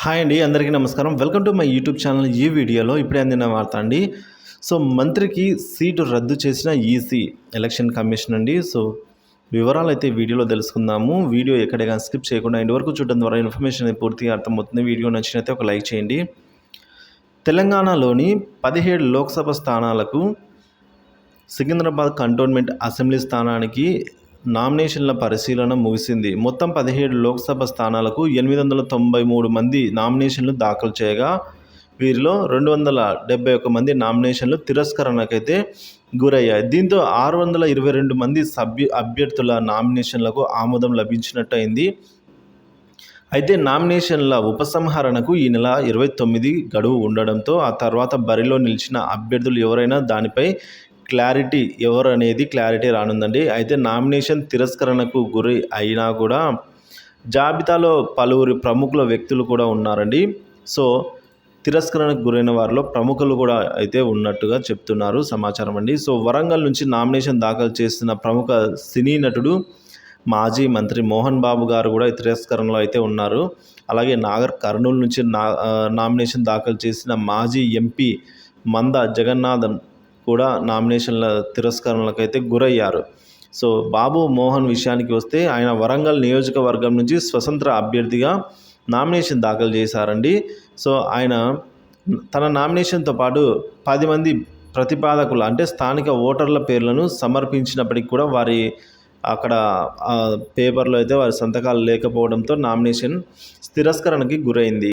Hi అండి, అందరికీ నమస్కారం. Welcome to my YouTube channel. ఈ వీడియోలో ఇప్పుడే అందిన వార్త అండి. మంత్రికి సీటు రద్దు చేసిన ఈసీ ఎలక్షన్ కమిషన్ అండి. వివరాలు అయితే వీడియోలో తెలుసుకుందాము. వీడియో ఎక్కడైనా స్కిప్ చేయకుండా ఎండ్ వరకు చూడడం ద్వారా ఇన్ఫర్మేషన్ అనేది పూర్తిగా అర్థమవుతుంది. వీడియో నచ్చినైతే ఒక లైక్ చేయండి. తెలంగాణలోని 17 లోక్సభ స్థానాలకు సికింద్రాబాద్ కంటోన్మెంట్ అసెంబ్లీ స్థానానికి నామినేషన్ల పరిశీలన ముగిసింది. మొత్తం 17 లోక్సభ స్థానాలకు 893 మంది నామినేషన్లు దాఖలు చేయగా వీరిలో 271 మంది నామినేషన్లు తిరస్కరణకైతే గురయ్యాయి. దీంతో 622 మంది అభ్యర్థుల నామినేషన్లకు ఆమోదం లభించినట్టయింది. అయితే నామినేషన్ల ఉపసంహరణకు ఈ నెల 29 గడువు ఉండడంతో ఆ తర్వాత బరిలో నిలిచిన అభ్యర్థులు ఎవరైనా దానిపై క్లారిటీ రానుందండి. అయితే నామినేషన్ తిరస్కరణకు గురి అయినా కూడా జాబితాలో పలువురు ప్రముఖుల వ్యక్తులు కూడా ఉన్నారండి. తిరస్కరణకు గురైన వారిలో ప్రముఖులు కూడా అయితే ఉన్నట్టుగా చెప్తున్నారు సమాచారం అండి. వరంగల్ నుంచి నామినేషన్ దాఖలు చేసిన ప్రముఖ సినీ నటుడు మాజీ మంత్రి మోహన్ బాబు గారు కూడా తిరస్కరణలో అయితే ఉన్నారు. అలాగే నాగర్ కర్నూలు నుంచి నామినేషన్ దాఖలు చేసిన మాజీ ఎంపీ మంద జగన్నాథన్ కూడా నామినేషన్ల తిరస్కరణలకు అయితే గురయ్యారు. బాబు మోహన్ విషయానికి వస్తే ఆయన వరంగల్ నియోజకవర్గం నుంచి స్వతంత్ర అభ్యర్థిగా నామినేషన్ దాఖలు చేశారండి. ఆయన తన నామినేషన్తో పాటు 10 మంది ప్రతిపాదకులు అంటే స్థానిక ఓటర్ల పేర్లను సమర్పించినప్పటికీ కూడా వారి అక్కడ పేపర్లో అయితే వారి సంతకాలు లేకపోవడంతో నామినేషన్ తిరస్కరణకి గురైంది.